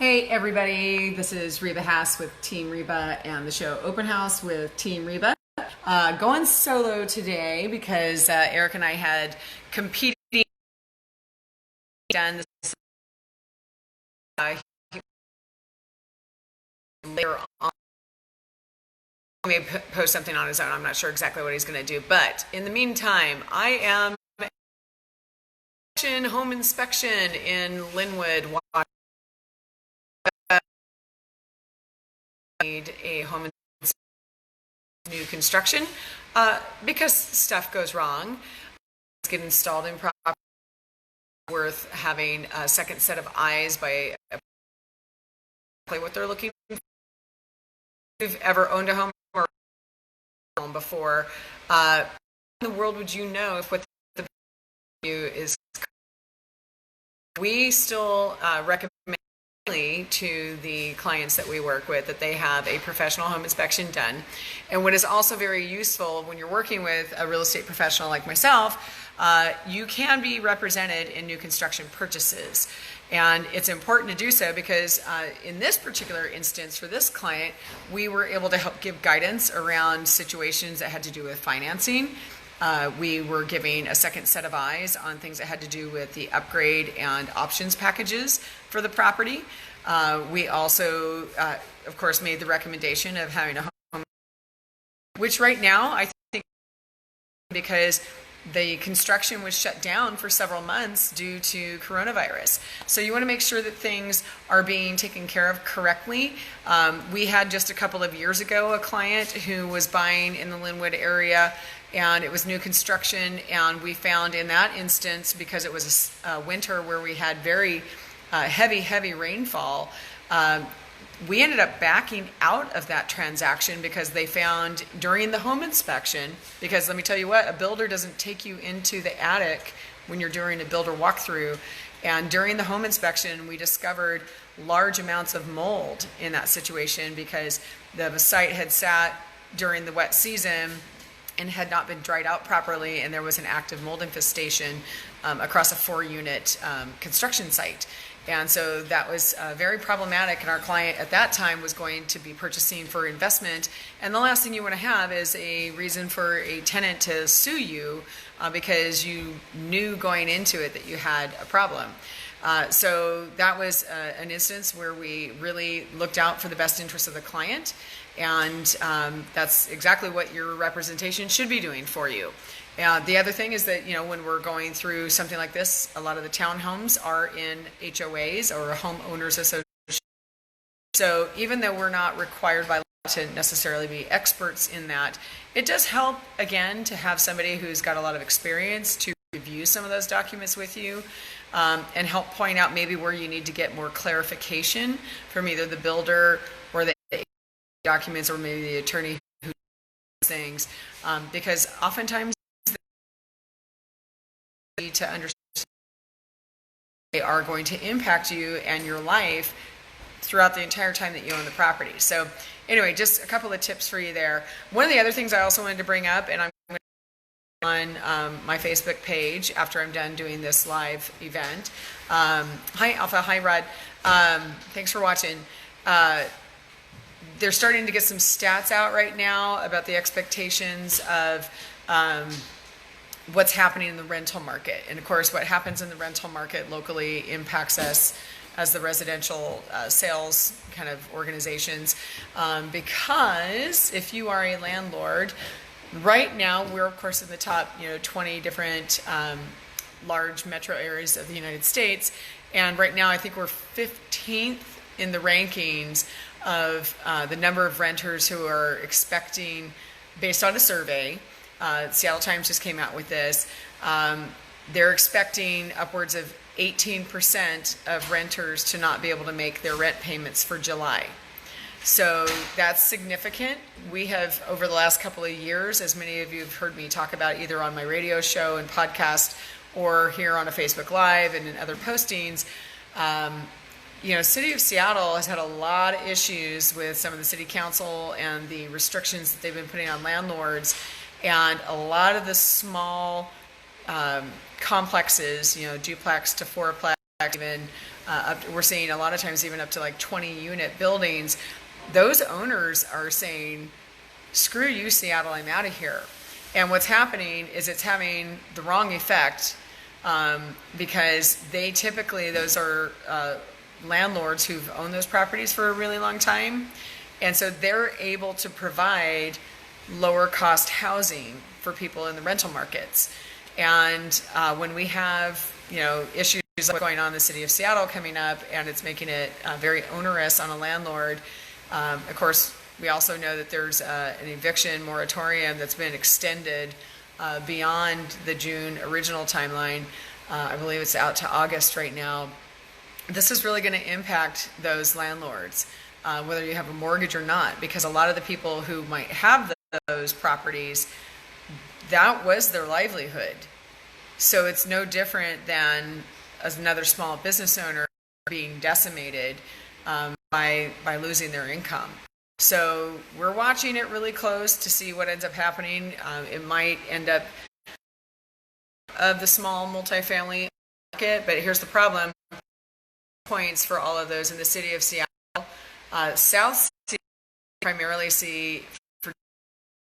Hey everybody, this is Reba Haas with Team Reba and the show Open House with Team Reba. Going solo today because Eric and I had competing done this later on. He may post something on his own. I'm not sure exactly what he's going to do, but in the meantime, I am home inspection in Linwood. Need a home new construction because stuff goes wrong. It's get installed improperly. Worth having a second set of eyes by what they're looking for. If you've ever owned a home or home before, in the world would you know if what the you is? We still recommend to the clients that we work with that they have a professional home inspection done. And what is also very useful when you're working with a real estate professional like myself, you can be represented in new construction purchases. And it's important to do so because in this particular instance for this client, we were able to help give guidance around situations that had to do with financing. We were giving a second set of eyes on things that had to do with the upgrade and options packages for the property. We also, of course, made the recommendation of having a home, which right now I think because the construction was shut down for several months due to coronavirus. So you want to make sure that things are being taken care of correctly. We had just a couple of years ago a client who was buying in the Linwood area, and it was new construction, and we found in that instance, because it was a winter where we had very heavy rainfall, we ended up backing out of that transaction because they found during the home inspection, because let me tell you what, a builder doesn't take you into the attic when you're doing a builder walkthrough, and during the home inspection we discovered large amounts of mold in that situation because the site had sat during the wet season and had not been dried out properly, and there was an active mold infestation across a 4-unit construction site. And so that was very problematic, and our client at that time was going to be purchasing for investment, and the last thing you want to have is a reason for a tenant to sue you because you knew going into it that you had a problem. So that was an instance where we really looked out for the best interest of the client, and that's exactly what your representation should be doing for you. The other thing is that, when we're going through something like this, a lot of the townhomes are in HOAs or homeowners associations. So even though we're not required by law to necessarily be experts in that, it does help, again, to have somebody who's got a lot of experience to review some of those documents with you and help point out maybe where you need to get more clarification from either the builder or the documents or maybe the attorney who does things, because oftentimes to understand they are going to impact you and your life throughout the entire time that you own the property. So anyway, just a couple of tips for you there. One of the other things I also wanted to bring up, and I'm going to on my Facebook page after I'm done doing this live event. Hi Alpha, hi Rod. Thanks for watching. They're starting to get some stats out right now about the expectations of what's happening in the rental market. And of course, what happens in the rental market locally impacts us as the residential sales kind of organizations. Because if you are a landlord, right now we're of course in the top 20 different large metro areas of the United States. And right now I think we're 15th in the rankings of the number of renters who are expecting, based on a survey, Seattle Times just came out with this, they're expecting upwards of 18% of renters to not be able to make their rent payments for July. So that's significant. We have, over the last couple of years, as many of you have heard me talk about either on my radio show and podcast or here on a Facebook Live and in other postings, City of Seattle has had a lot of issues with some of the city council and the restrictions that they've been putting on landlords. And a lot of the small complexes, duplex to fourplex, even we're seeing a lot of times even up to like 20-unit buildings. Those owners are saying, screw you, Seattle, I'm out of here. And what's happening is it's having the wrong effect, because they typically, those are landlords who've owned those properties for a really long time. And so they're able to provide lower cost housing for people in the rental markets. And when we have, issues like going on in the city of Seattle coming up, and it's making it very onerous on a landlord. Of course, we also know that there's an eviction moratorium that's been extended beyond the June original timeline. I believe it's out to August right now. This is really going to impact those landlords, whether you have a mortgage or not, because a lot of the people who might have those properties, that was their livelihood. So it's no different than as another small business owner being decimated by losing their income. So we're watching it really close to see what ends up happening. It might end up of the small multifamily market, but here's the problem. Points for all of those in the city of Seattle. South Seattle primarily see for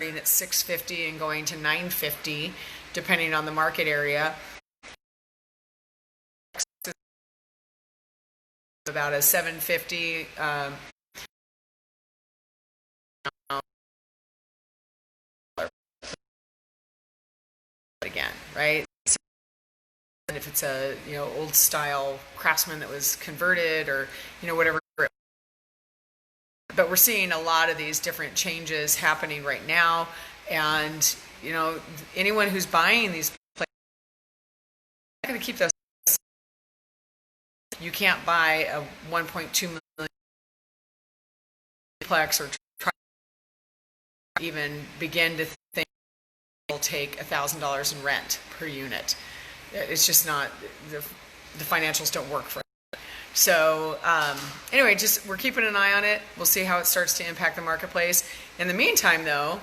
at 650 and going to 950, depending on the market area. About a 750 again, right? So if it's a old style Craftsman that was converted, or whatever. But we're seeing a lot of these different changes happening right now, and anyone who's buying these places, not going to keep those. You can't buy a 1.2 million complex or try to even begin to think will take $1,000 in rent per unit. It's just not, the financials don't work for it. So anyway, we're keeping an eye on it. We'll see how it starts to impact the marketplace. In the meantime, though,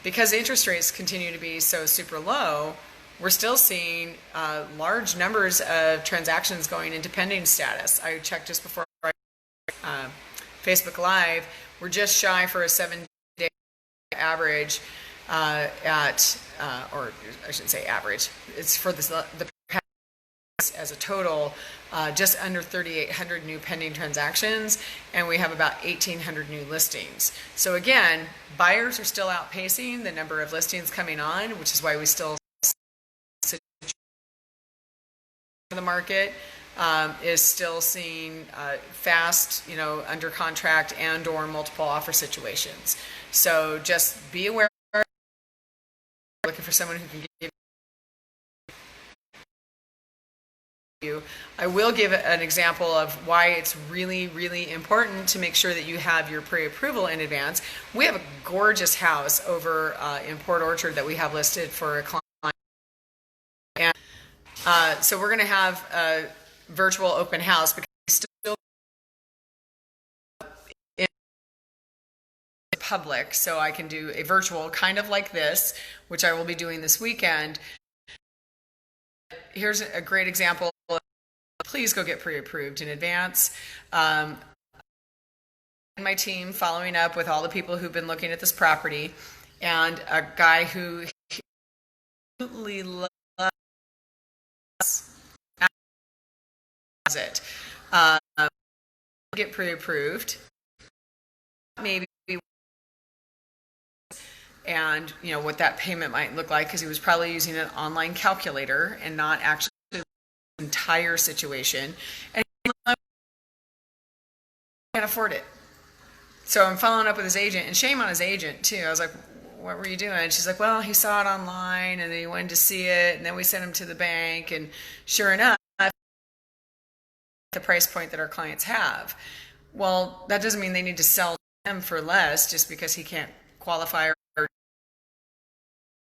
because interest rates continue to be so super low, we're still seeing large numbers of transactions going into pending status. I checked just before Facebook Live. We're just shy for a 7-day average or I shouldn't say average. It's for the as a total, just under 3,800 new pending transactions, and we have about 1,800 new listings. So again, buyers are still outpacing the number of listings coming on, which is why we still the market is still seeing fast, under contract and or multiple offer situations. So just be aware. Looking for someone who can give you. I will give an example of why it's really, really important to make sure that you have your pre-approval in advance. We have a gorgeous house over in Port Orchard that we have listed for a client. And so we're going to have a virtual open house because we still in public, so I can do a virtual kind of like this, which I will be doing this weekend. Here's a great example. Please go get pre-approved in advance. My team following up with all the people who've been looking at this property, and a guy who absolutely loves it. Get pre-approved. Maybe, and what that payment might look like, because he was probably using an online calculator and not actually the entire situation, and he can't afford it. So I'm following up with his agent, and shame on his agent too. I was like, what were you doing? She's like, well, he saw it online and then he wanted to see it, and then we sent him to the bank, and sure enough, the price point that our clients have. Well, that doesn't mean they need to sell him for less just because he can't qualify or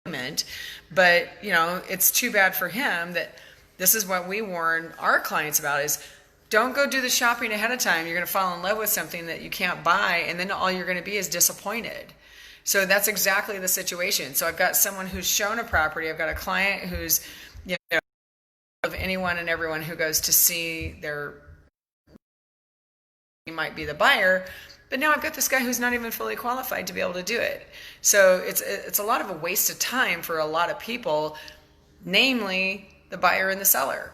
payment. But it's too bad for him that this is what we warn our clients about: is don't go do the shopping ahead of time. You're going to fall in love with something that you can't buy, and then all you're going to be is disappointed. So that's exactly the situation. So I've got someone who's shown a property. I've got a client who's anyone and everyone who goes to see might be the buyer, but now I've got this guy who's not even fully qualified to be able to do it. So it's a lot of a waste of time for a lot of people, namely the buyer and the seller.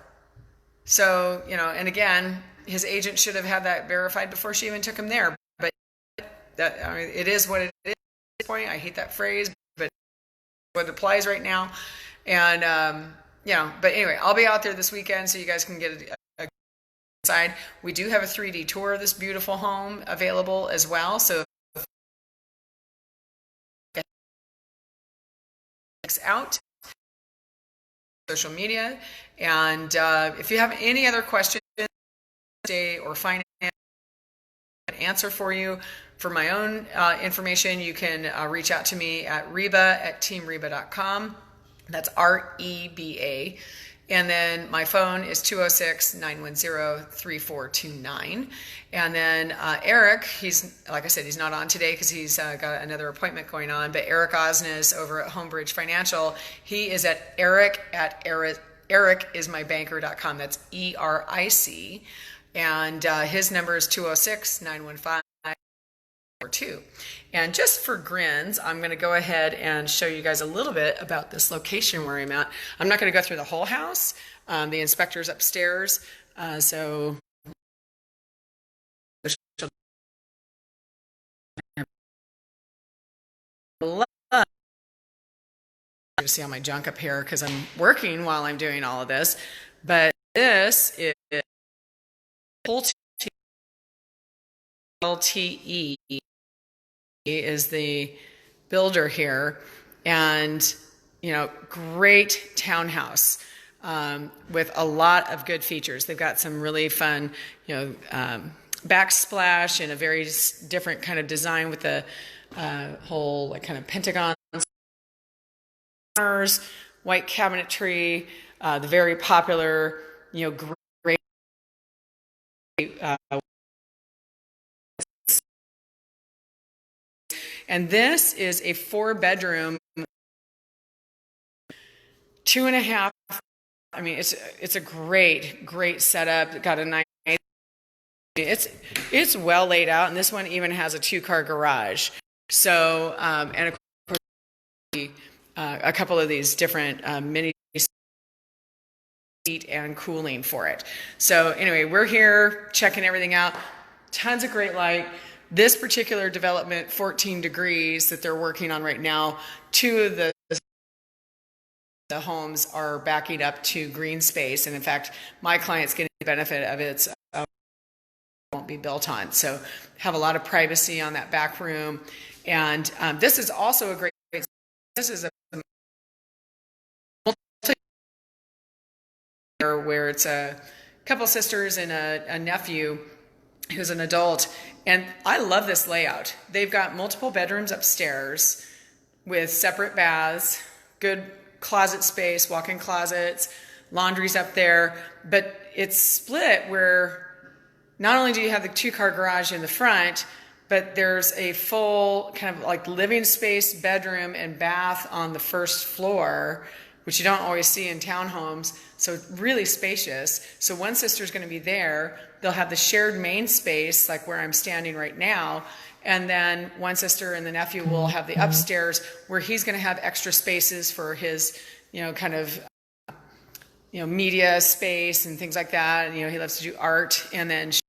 So, and again, his agent should have had that verified before she even took him there. But it is what it is at this point. I hate that phrase, but what applies right now. And, but anyway, I'll be out there this weekend so you guys can get a inside. We do have a 3D tour of this beautiful home available as well. So out social media, and if you have any other questions or finance answer for you for my own information, you can reach out to me at Reba@teamreba.com. That's REBA. And then my phone is 206-910-3429. And then Eric, like I said, he's not on today because he's got another appointment going on. But Eric Osnes over at Homebridge Financial, he is at ericismybanker.com. That's ERIC. And his number is 206-915-42. And just for grins, I'm going to go ahead and show you guys a little bit about this location where I'm at. I'm not going to go through the whole house. The inspector's upstairs. So you see all my junk up here because I'm working while I'm doing all of this. But this is LTE is the builder here, and great townhouse with a lot of good features. They've got some really fun backsplash and a very different kind of design with the whole kind of pentagon, white cabinetry, the very popular great and this is a 4-bedroom, 2.5. I mean, it's a great setup. Got a nice. It's well laid out, and this one even has a 2-car garage. So and of course a couple of these different mini heat and cooling for it. So anyway, we're here checking everything out. Tons of great light. This particular development, 14 degrees that they're working on right now, 2 of the homes are backing up to green space. And in fact, my client's getting the benefit of it. Won't be built on. So have a lot of privacy on that back room. And this is also a great, this is a where it's a couple sisters and a nephew who's an adult. And I love this layout. They've got multiple bedrooms upstairs with separate baths, good closet space, walk-in closets, laundry's up there, but it's split where not only do you have the 2-car garage in the front, but there's a full kind of like living space, bedroom, and bath on the first floor, which you don't always see in townhomes. So really spacious. So one sister's going to be there. They'll have the shared main space, like where I'm standing right now. And then one sister and the nephew will have the upstairs where he's going to have extra spaces for his, kind of, media space and things like that. And, he loves to do art. And then